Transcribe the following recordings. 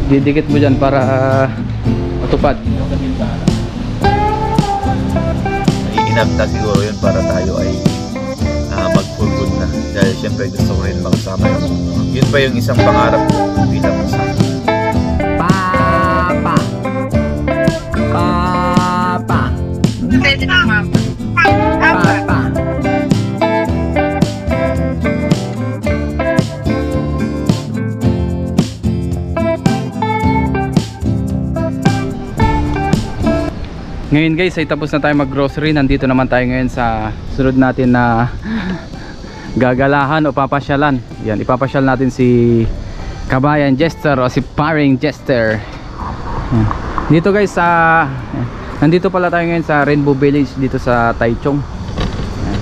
Didikit mo dyan para matupad. Inabta siguro yun para tayo ay mag full good na. Dahil syempre gusto ko rin makasama yun pa yung isang pangarap ko bilang isang Papa. Papa. Papa. Ngayon guys ay tapos na tayo mag grocery. Nandito naman tayo ngayon sa sunod natin na gagalahan o papasyalan. Yan, ipapasyal natin si Kabayan Jester o si Paring Jester. Yan. Dito guys sa nandito pala tayo ngayon sa Rainbow Village dito sa Taichung. Yan.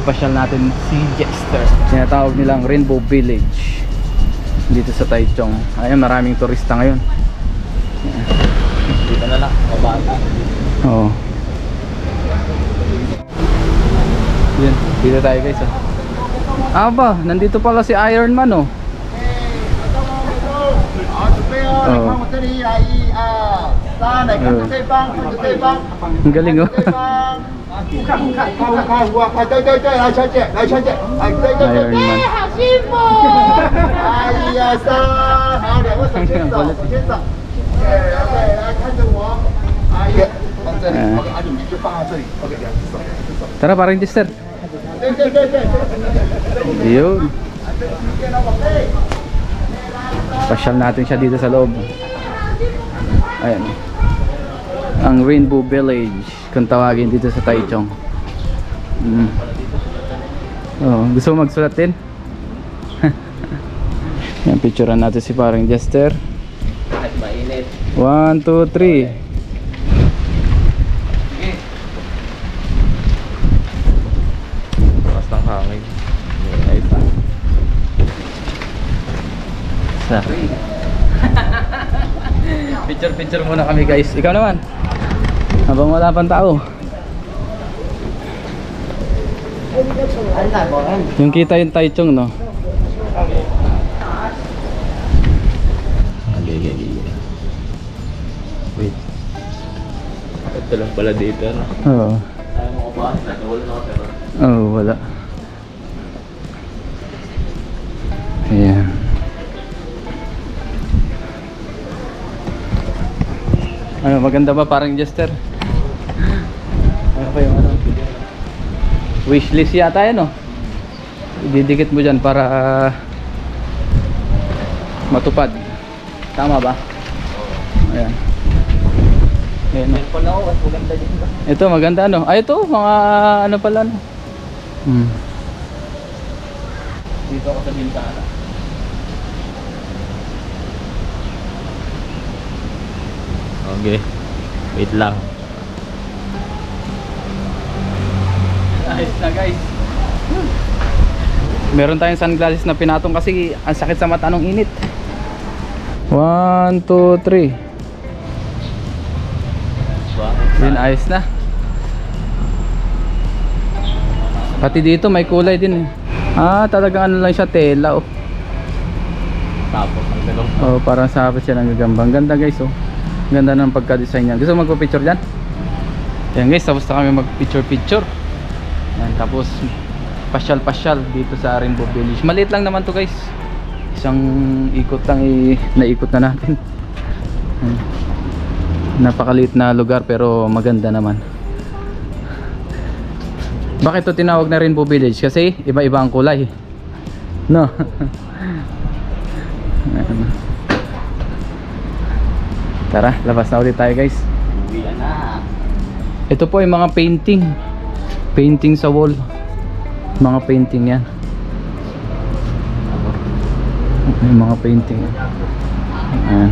Ipasyal natin si Jester. Tinatawag nilang Rainbow Village dito sa Taichung. Ayun, maraming turista ngayon. Yan. dito na lang, mababa. Oo. Yan, dito tayo guys Aba, nandito pala si Iron Man oh. Ang galing oh. Iron Man. Tara parang Jester. Yun. Pasyal natin siya dito sa loob. Ayan. Ang Rainbow Village kung tawagin dito sa Taichung. Oh, gusto mo magsulat din? Yan, picturean natin si parang Jester. At mainit. 1, 2, 3. Bakas ng hangin. Ay pa. Sa. Picture muna kami guys. Ikaw naman. Habang wala pang tao. Yung kita yung Taichung no. Wait. Ito lang pala dito no? Oo. Ayaw mo ko ba? Wala na ako pero Oo, wala. Ayan. Ano, maganda ba parang Jester? Ano pa yung ano? Wishlist yata yan no? Ididikit mo dyan para matupad. Tama ba? Ayan. Ayan no? pala ako, mas maganda dito. Ito maganda no? Ay ito, mga ano pala no? Dito ako sa bintana. Okay. Wait lang. Ayos na guys. Meron tayong sunglasses na pinatong kasi ang sakit sa mata nung init. 1, 2, 3. Yun, ayos na. Pati dito may kulay din eh. Ah, talagang ano lang siya, tela oh. Tapos ang dalong. Oh, parang sapit siya ng gagambang. Ganda guys oh. Ganda ng pagka-design niya. Gusto mo magpa-picture dyan? Yan guys, tapos na kami mag-picture-picture. Yan, tapos pasyal-pasyal dito sa Rainbow Village. Maliit lang naman to guys. Isang ikot lang naikot na natin. Napakaliit na lugar pero maganda naman. Bakit to tinawag na Rainbow Village? Kasi iba-iba ang kulay. No? Tara, labas na ulit tayo guys. Uwi na. Ito po yung mga painting. Painting sa wall. Mga painting yan. Yung mga painting. Ayan.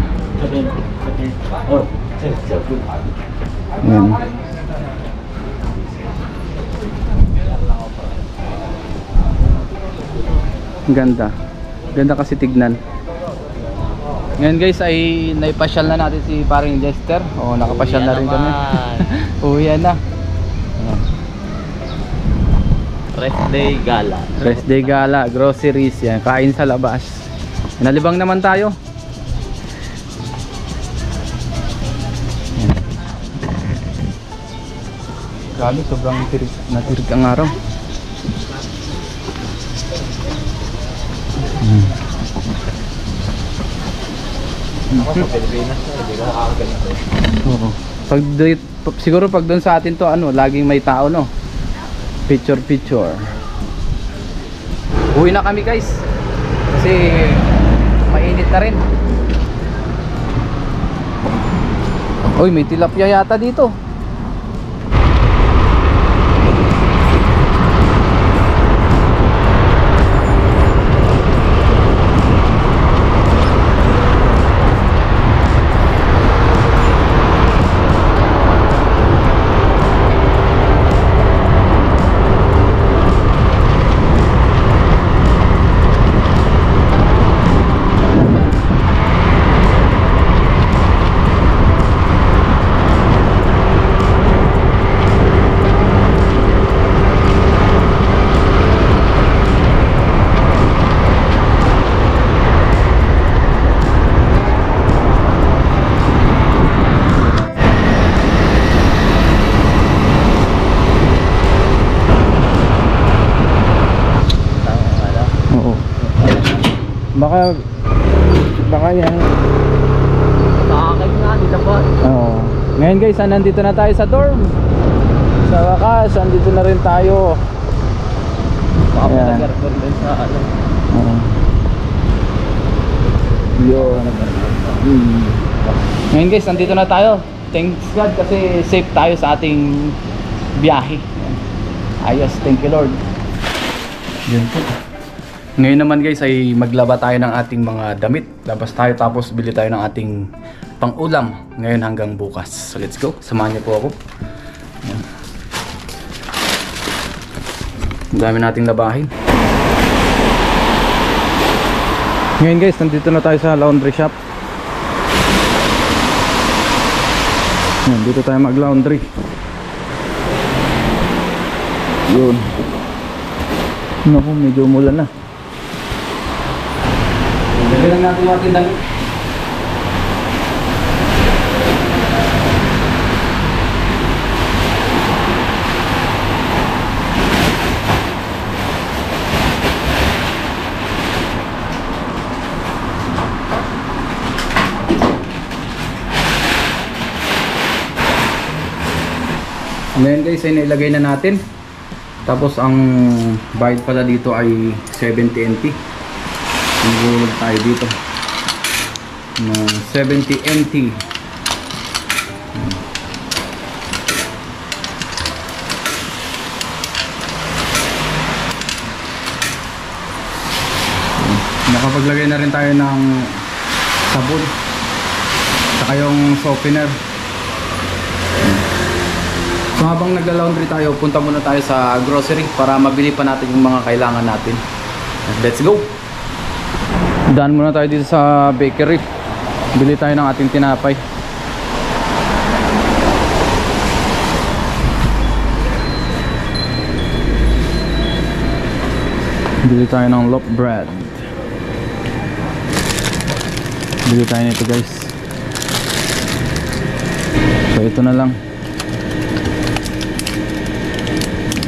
Ayan. Ganda. Ganda kasi tignan. Ngayon guys ay naipasyal na natin si paring Jester. O nakapasyal na rin kami. Uwi na. Rest day gala. Rest day gala, groceries yan, kain sa labas. Nalibang naman tayo. Yan. Grabe, sobrang natirig ang araw. Ako sa Pilipinas na, hindi ka nakakaganito. Oo. Siguro pag doon sa atin to ano, laging may tao no. Picture. Uwi na kami guys. Kasi mainit na rin. Uy, may tilapia yata dito. Baka yan. Nakakain nga, di na ba? Oo. Ngayon guys, nandito na tayo sa dorm. Sa wakas, nandito na rin tayo. Baka Ayan. nag-aircon din sa ano. Oo. Yun. Ngayon guys, nandito na tayo. Thanks God kasi safe tayo sa ating biyahe. Ayos, thank you Lord. Yun po. Ngayon naman guys ay maglaba tayo ng ating mga damit. Labas tayo tapos bili tayo ng ating pang-ulam ngayon hanggang bukas. So let's go. Samahan niyo po ako. Ayan. Ang dami nating labahin. Ngayon guys, nandito na tayo sa laundry shop. Ayan, dito tayo mag-laundry. Yun. Naku, medyo umulan na. Lagyan lang natin yung ating damit. Ngayon guys ay nailagay na natin. Tapos ang bayad pala dito ay 70 NT. Nagulog tayo dito ng 70 NT. Nakapaglagay na rin tayo ng sabon saka yung softener. So habang nagla-laundry tayo, punta muna tayo sa grocery para mabili pa natin yung mga kailangan natin. Let's go! Daan muna tayo dito sa bakery. Bili tayo ng ating tinapay. Bili tayo ng loaf bread. Bili tayo nito guys. So ito na lang.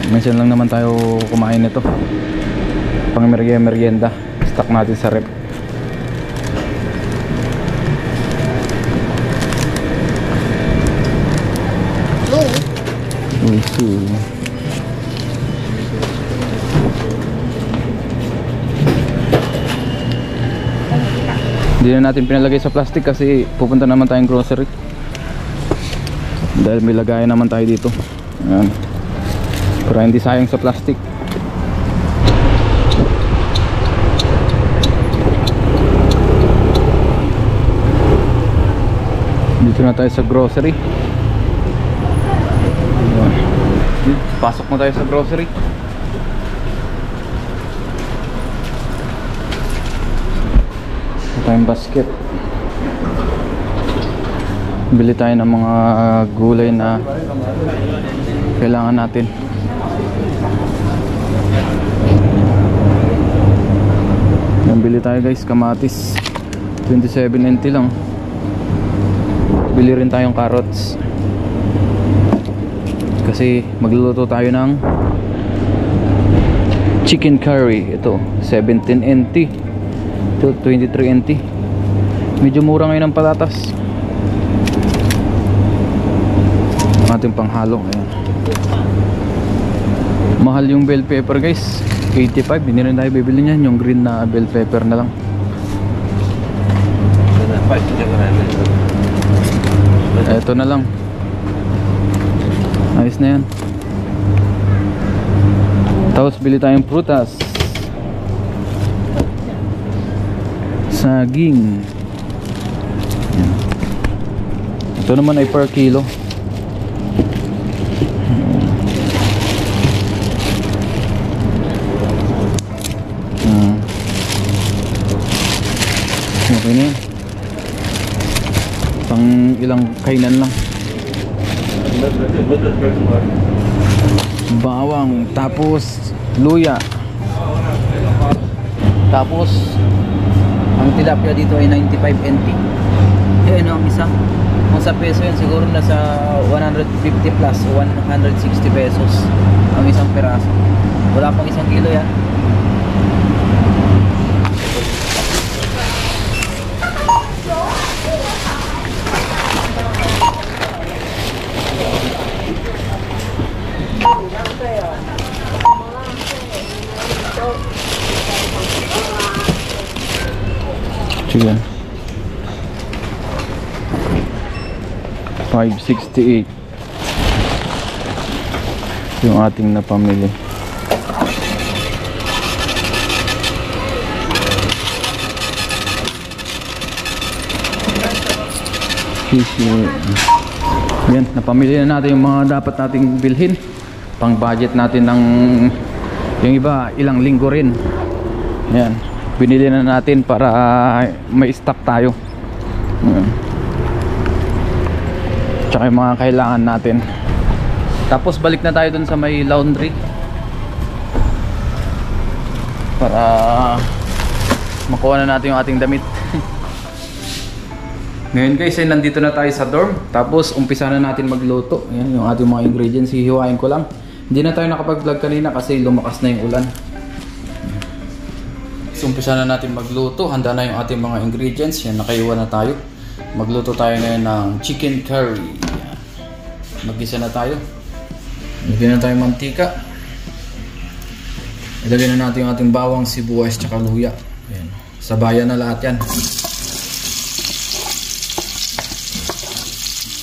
Minsan lang naman tayo kumain nito. Pang merienda. Stock natin sa rep. Hindi na natin pinalagay sa plastic kasi pupunta naman tayong grocery. Dahil may lagayan naman tayo dito. Ayan. Para hindi sayang sa plastic. Dito na tayo sa grocery. Pasok na tayo sa grocery. Ito tayong basket. Bili tayo ng mga gulay na kailangan natin. Yan, bili tayo guys, kamatis. 27 NT lang. Bili rin tayong carrots. Kasi magluluto tayo ng chicken curry. Ito, 17 NT. Ito, 23 NT. Medyo mura ngayon ang patatas. Ang ating panghalo. Ayan. Mahal yung bell pepper guys, 85. Hindi rin tayo bibili niyan. Yung green na bell pepper na lang. Ito na lang. Ayos na yan. Tapos bili tayong prutas. Saging. Yan. Ito naman ay per kilo. Okay na yan. Pang ilang kainan lang. Bawang, tapos luya. Tapos ang tilapia dito ay 95 NT. Eh ano ang isa? Kung sa peso yan siguro nasa 150 plus, 160 pesos ang isang peraso. Wala pang isang kilo yan. Sige. 568 yung ating napamili. Yan, napamili na natin yung mga dapat nating bilhin. Pang budget natin ng yung iba ilang linggo rin. Yan, binili na natin para may stock tayo. Yan. Tsaka yung mga kailangan natin. Tapos balik na tayo dun sa may laundry para makuha na natin yung ating damit. Ngayon guys ay nandito na tayo sa dorm. Tapos umpisa na natin magluto. Ayan yung ating mga ingredients, hihiwain ko lang. Hindi na tayo nakapag-vlog kanina kasi lumakas na yung ulan. So umpisa na natin magluto. Handa na yung ating mga ingredients. Yan, nakaiwan na tayo. Magluto tayo ngayon ng chicken curry. Yan. Mag-isa na tayo. Lagyan na tayo mantika. Ilagay na natin yung ating bawang, sibuyas, tsaka luya. Yan. Sabayan na lahat yan.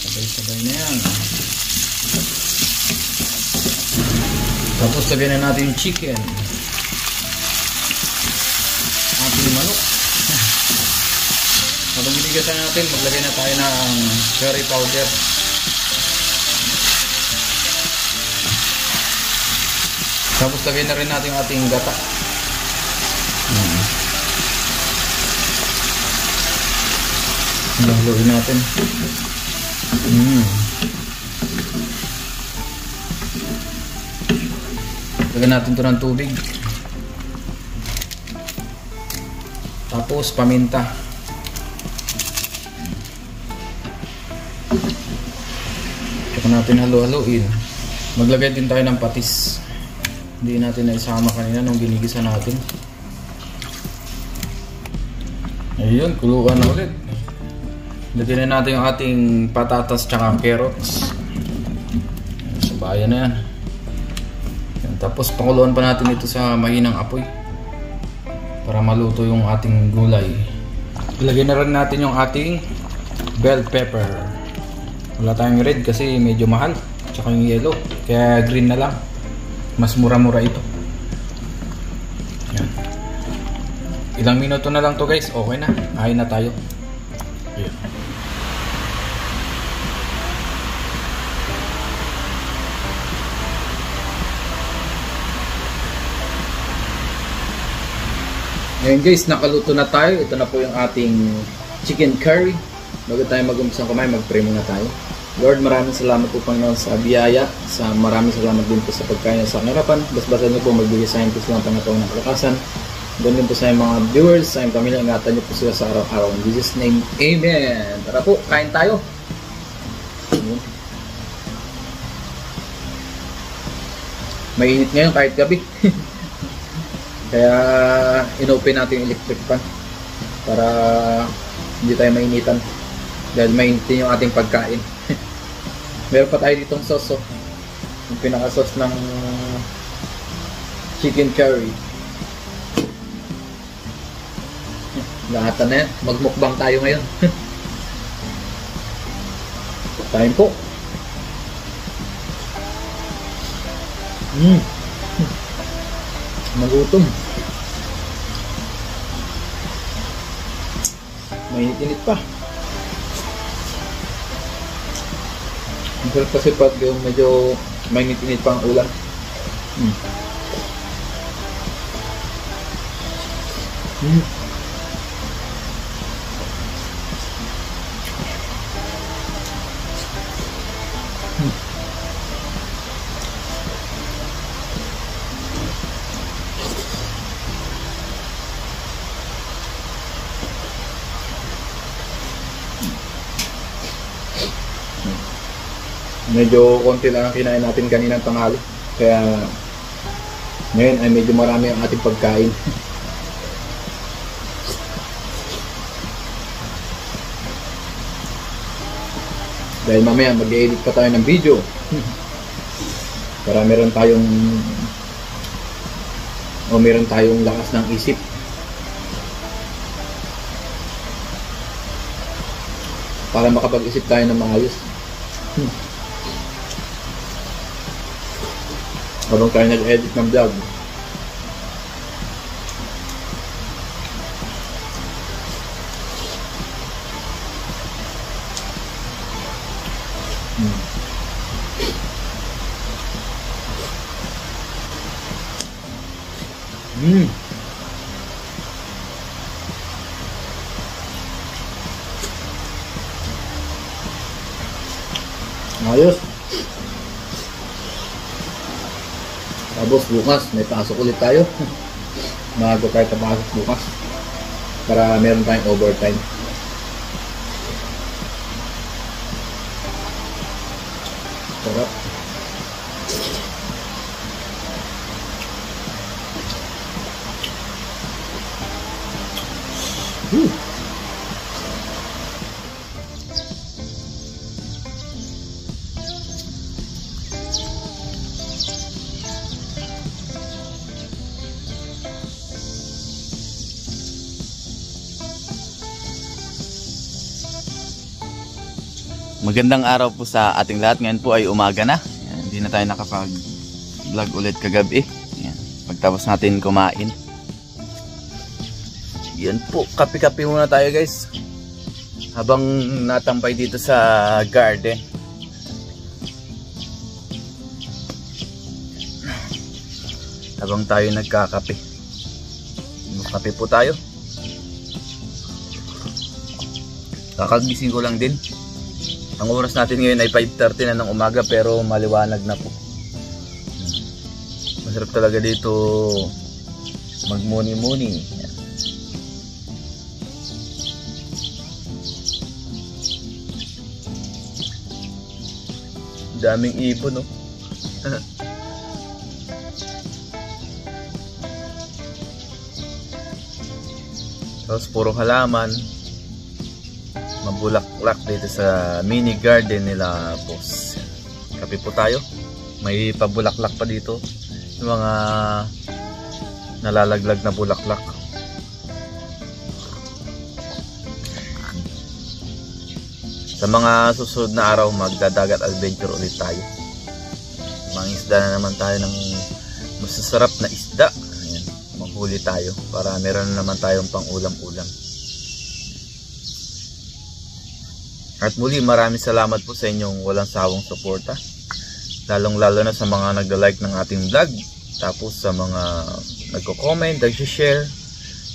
Sabay-sabay na yan. Tapos lagyan na natin yung chicken. Ating manok. Habang binigatan natin, maglagay na tayo ng curry powder. Tapos lagay na rin natin yung ating gata. Haluin natin. Lagyan natin ito ng tubig. Tapos paminta. Tsaka natin halu-haluin. Maglagay din tayo ng patis. Hindi natin na isama kanina nung ginigisa natin. Ayun, kuluan na ulit. Lagyan na natin yung ating patatas tsaka carrots. Sabayan na yan. Tapos pakuluan pa natin ito sa mahinang apoy para maluto yung ating gulay. Ilagay na rin natin yung ating bell pepper. Wala tayong red kasi medyo mahal. Tsaka yung yellow. Kaya green na lang. Mas mura-mura ito. Yan. Ilang minuto na lang to guys. Okay na. Kain na tayo. Yan. Ngayon guys, nakaluto na tayo. Ito na po yung ating chicken curry. Bago tayo mag-umpisang kumain, mag-pray muna tayo. Lord, maraming salamat po Panginoon sa biyaya. Maraming salamat din po sa pagkain sa aking harapan. Basbasan niyo po magbigay sa akin po silang pangatawang ng kalakasan. Doon din po sa mga viewers, sa inyong pamilya, ingatan niyo po sila sa araw-araw. In Jesus' name, Amen. Tara po, kain tayo. Mainit ngayon kahit gabi. Kaya inopen natin yung electric fan para hindi tayo mainitan dahil mainitin yung ating pagkain. Meron pa tayo ditong sauce, yung pinaka-sauce ng chicken curry. Lahatan na yan, magmukbang tayo ngayon. Kain po. Magutom. Mainit-init pa. Ang sarap kasi pag medyo mainit-init pa ang ulam. Medyo konti lang ang kinain natin kaninang tanghali. Kaya ngayon ay medyo marami ang ating pagkain. Dahil mamaya mag-edit pa tayo ng video. Para meron tayong lakas ng isip. Para makapag-isip tayo ng maayos. Habang tayo nag-edit ng vlog. Ayos. Tapos bukas may pasok ulit tayo. Maaga tayo pasok bukas para meron tayong overtime. Sarap. Magandang araw po sa ating lahat. Ngayon po ay umaga na. Yan, hindi na tayo nakapag-vlog ulit kagabi. Yan, pagtapos natin kumain. Yan po, kape-kape muna tayo guys. Habang natambay dito sa garden. Habang tayo nagkakape. Kape po tayo. Kakagising ko lang din. Ang oras natin ngayon ay 5:30 na ng umaga pero maliwanag na po. Masarap talaga dito magmuni-muni. Daming ibon, no? Tapos puro halaman. Mabulaklak dito sa mini garden nila, boss. Kape po tayo. May pabulaklak pa dito. Yung mga nalalaglag na bulaklak. Sa mga susunod na araw, magdadagat adventure ulit tayo. Mga isda na naman tayo ng masasarap na isda. Ayan, maghuli tayo para meron na naman tayong pang ulam-ulam. At muli, maraming salamat po sa inyong walang sawang suporta. Lalong-lalo na sa mga nagda-like ng ating vlog. Tapos sa mga nagko-comment, nag-share.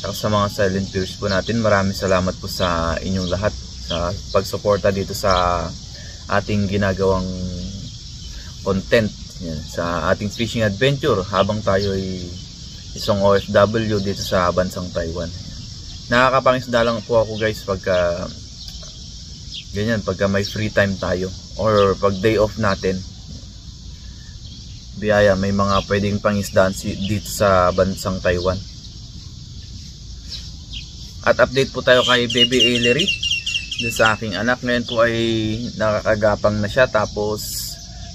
Tapos sa mga silent viewers po natin, maraming salamat po sa inyong lahat sa pagsuporta dito sa ating ginagawang content. Yan, sa ating fishing adventure habang tayo ay isang OFW dito sa bansang Taiwan. Nakakapangisda lang po ako guys pagka ganyan, pagka may free time tayo or pag day off natin. Biyaya, may mga pwedeng pangisdaan dito sa bansang Taiwan. At update po tayo kay Baby Ellery, dito sa aking anak. Ngayon po ay nakakagapang na siya, tapos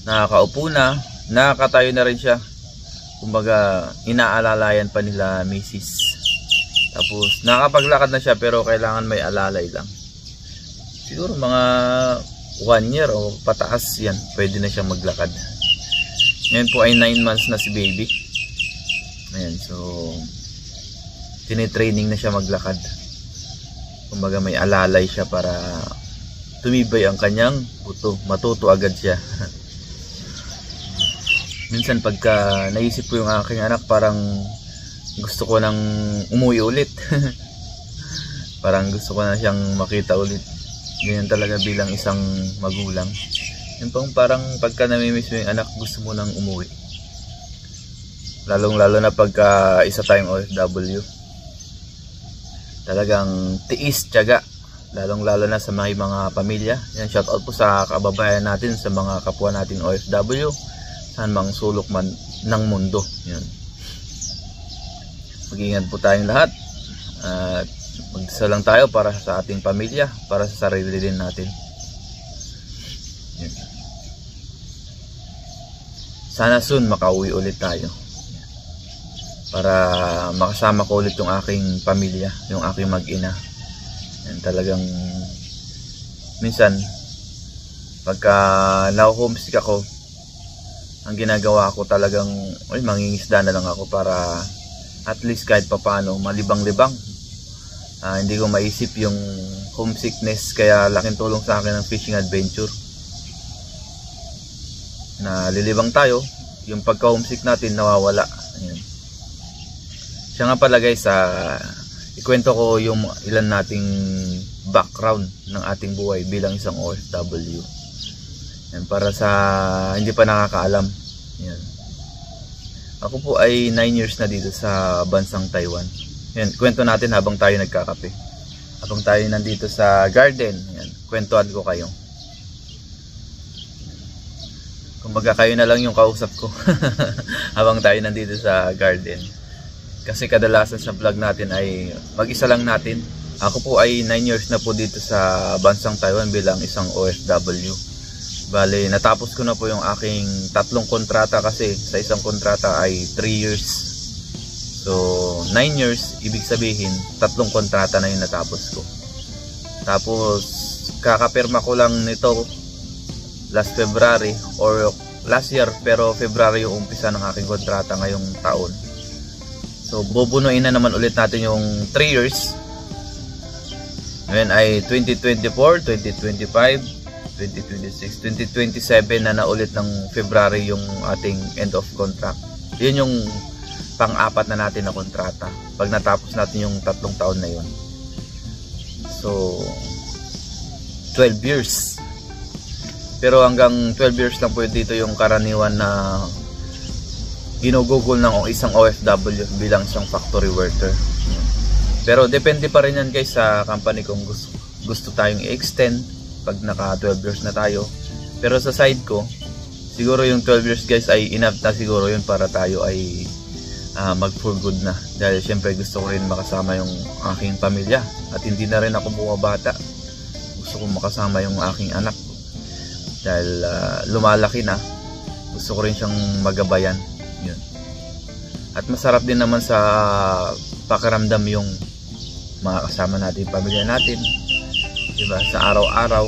nakakaupo na, nakakatayo na rin siya. Kumbaga inaalalayan pa nila misis. Tapos nakapaglakad na siya, pero kailangan may alalay lang. Siguro mga 1 year o pataas yan, pwede na siya maglakad. Ngayon po ay 9 months na si baby. Ayan, so tinitraining na siya maglakad. Kumbaga may alalay siya para tumibay ang kanyang buto, matuto agad siya. Minsan pagka naisip ko yung aking anak, parang gusto ko nang umuwi ulit. Parang gusto ko na siyang makita ulit. Ganyan talaga bilang isang magulang. Yung parang pagka namimiss mo yung anak, gusto mo nang umuwi. Lalong lalo na pagka isa tayong OFW. Talagang tiis, tiyaga. Lalong lalo na sa mga pamilya. Yan, shout out po sa kababayan natin, sa mga kapwa nating OFW, saan mang sulok man ng mundo. Yan. Mag-ingat po tayong lahat at magdasal lang tayo para sa ating pamilya, para sa sarili din natin. Yan. Sana soon makauwi ulit tayo para makasama ko ulit yung aking pamilya, yung aking mag-ina. Yan, talagang minsan pagka na-homesick ako, ang ginagawa ko talagang mangingisda na lang ako para at least kahit papano malibang-libang. Hindi ko maisip yung homesickness, kaya laking tulong sa akin ng fishing adventure. Na lilibang tayo, yung pagka-homesick natin nawawala. Ayan. Siya nga pala guys, ikwento ko yung ilan nating background ng ating buhay bilang isang OFW. Yan, para sa hindi pa nakakaalam. Yan. Ako po ay 9 years na dito sa bansang Taiwan. Yan, kwento natin habang tayo nagkakape. Habang tayo nandito sa garden, yan, kwentuhan ko kayo. Kumbaga kayo na lang yung kausap ko habang tayo nandito sa garden. Kasi kadalasan sa vlog natin ay mag-isa lang natin. Ako po ay 9 years na po dito sa bansang Taiwan bilang isang OFW. Bale, natapos ko na po yung aking 3 kontrata, kasi sa isang kontrata ay 3 years. So, 9 years, ibig sabihin, 3 kontrata na yung natapos ko. Tapos, kakapirma ko lang nito last February or last year, pero February yung umpisa ng aking kontrata ngayong taon. So, bubunuin na naman ulit natin yung 3 years. Ngayon ay 2024, 2025, 2026, 2027 na naulit ng February yung ating end of contract. Yun yung pang-apat na natin na kontrata pag natapos natin yung 3 taon na yun. So 12 years. Pero hanggang 12 years lang po dito yung karaniwan na ginugugol ng isang OFW bilang isang factory worker. Pero depende pa rin yan guys sa company kung gusto tayong i-extend pag naka 12 years na tayo. Pero sa side ko, siguro yung 12 years guys ay enough na siguro yun para tayo ay mag for good na. Dahil syempre gusto ko rin makasama yung aking pamilya. At hindi na rin ako bumabata. Gusto ko makasama yung aking anak. Dahil lumalaki na. Gusto ko rin siyang magabayan. Yun. At masarap din naman sa pakiramdam yung makakasama natin yung pamilya natin. Diba? Sa araw-araw.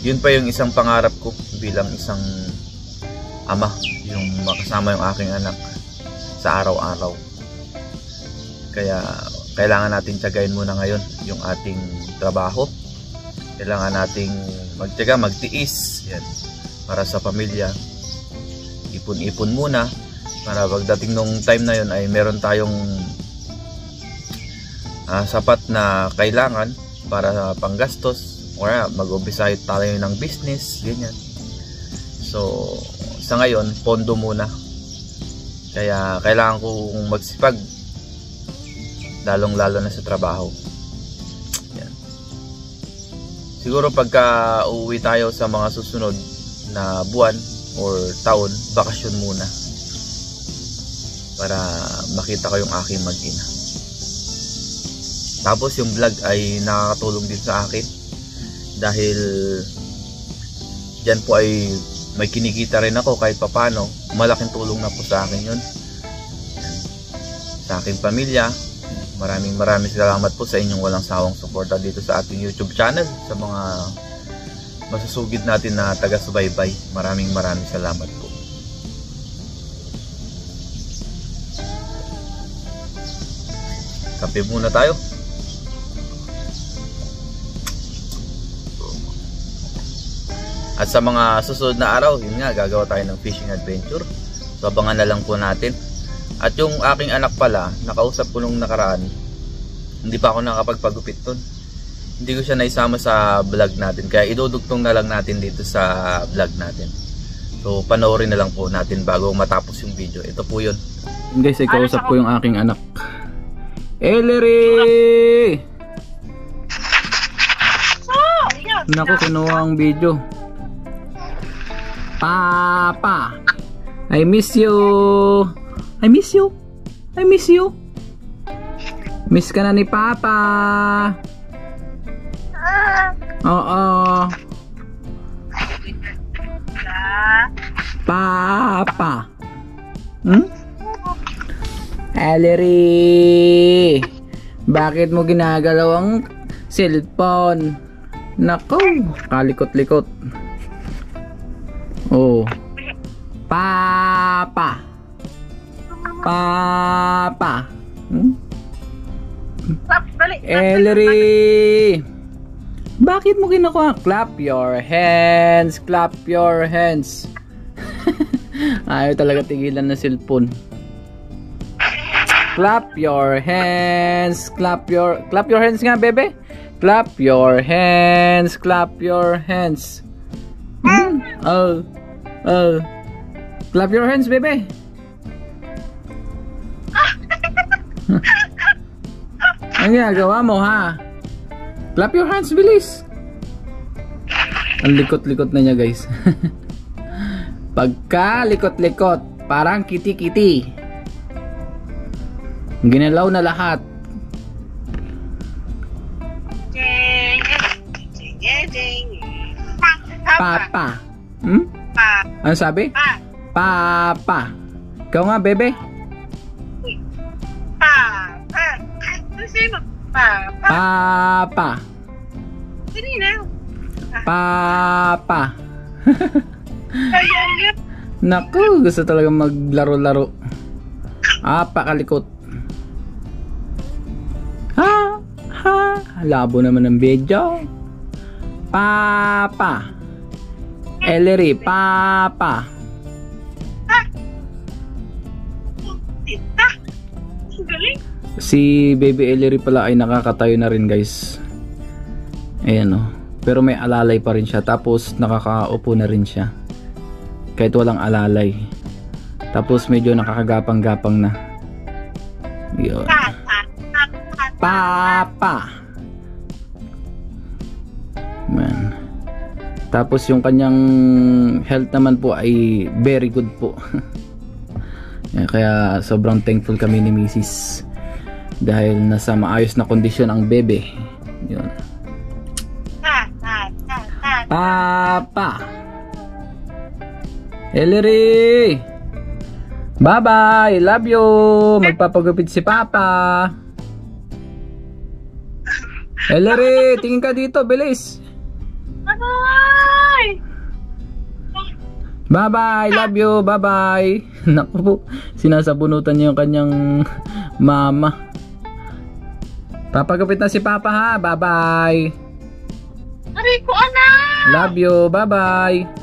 Yun pa yung isang pangarap ko bilang isang ama, yung makasama yung aking anak sa araw-araw. Kaya kailangan natin tiyagain muna ngayon yung ating trabaho. Kailangan nating magtiyaga, magtiis yan, para sa pamilya. Ipon-ipon muna para pagdating nung time na yun ay meron tayong sapat na kailangan para panggastos, o mag-umpisa tayo ng business, ganyan. So sa ngayon, pondo muna. Kaya kailangan kong magsipag, lalong lalo na sa trabaho. Yan. Siguro pagka uuwi tayo sa mga susunod na buwan or taon, bakasyon muna para makita ko yung aking mag-ina. Tapos yung vlog ay nakakatulong din sa akin dahil dyan po ay may kinikita rin ako kahit papano. Malaking tulong na po sa akin yun, sa aking pamilya. Maraming salamat po sa inyong walang sawang suporta dito sa ating YouTube channel, sa mga masusugid natin na taga-subaybay. Maraming salamat po. Kape muna tayo. At sa mga susunod na araw, yun nga, gagawa tayo ng fishing adventure. So abangan na lang po natin. At yung aking anak pala, nakausap ko nung nakaraan, hindi pa ako nakapagpagupit ton. Hindi ko siya naisama sa vlog natin, kaya idudugtong na lang natin dito sa vlog natin. So panoorin na lang po natin bago matapos yung video. Ito po yun. Guys, ikausap ko yung aking anak. Ellery! Naku, kinuha ang video. Papa, I miss you. I miss you. I miss you. Miss ka na ni Papa. Oo. Papa. Ellery, bakit mo ginagalaw ang cellphone? Nako, kalikot-likot. Oh. Papa. Papa. Ellery, bakit mo kinukuha? Clap your hands. Clap your hands. Ayaw talaga tigilan na cellphone. Clap your hands. Clap your hands nga, bebe. Clap your hands. Clap your hands. Clap your hands, bebe. Ang ginagawa mo, ha? Clap your hands, bilis. Ang likot-likot na niya, guys. Pagka likot-likot, parang kiti-kiti. Ginalaw na lahat. Papa. Ano sabi? Papa. Ikaw nga, bebe. Papa. Papa. Naku, gusto talaga maglaro-laro. Pakalikot. Labo naman ng video. Papa. Ellery, Papa. Si baby Ellery pala ay nakakatayo na rin, guys. Ayan, oh. Pero may alalay pa rin siya. Tapos nakakaupo na rin siya kahit walang alalay. Tapos medyo nakakagapang-gapang na. Yun. Papa. Man. Tapos yung kanyang health naman po ay very good po. Kaya sobrang thankful kami ni Mrs. dahil nasa maayos na kondisyon ang bebe. Yun. Papa. Ellery, bye bye, love you. Magpapagupit si Papa. Ellery, tingin ka dito, bilis. Bye bye, love you, bye bye. Naku po, sinasabunutan niya yung kanyang mama. Papagupit na si Papa, ha. Bye bye. Aray ko, anak. Love you, bye bye.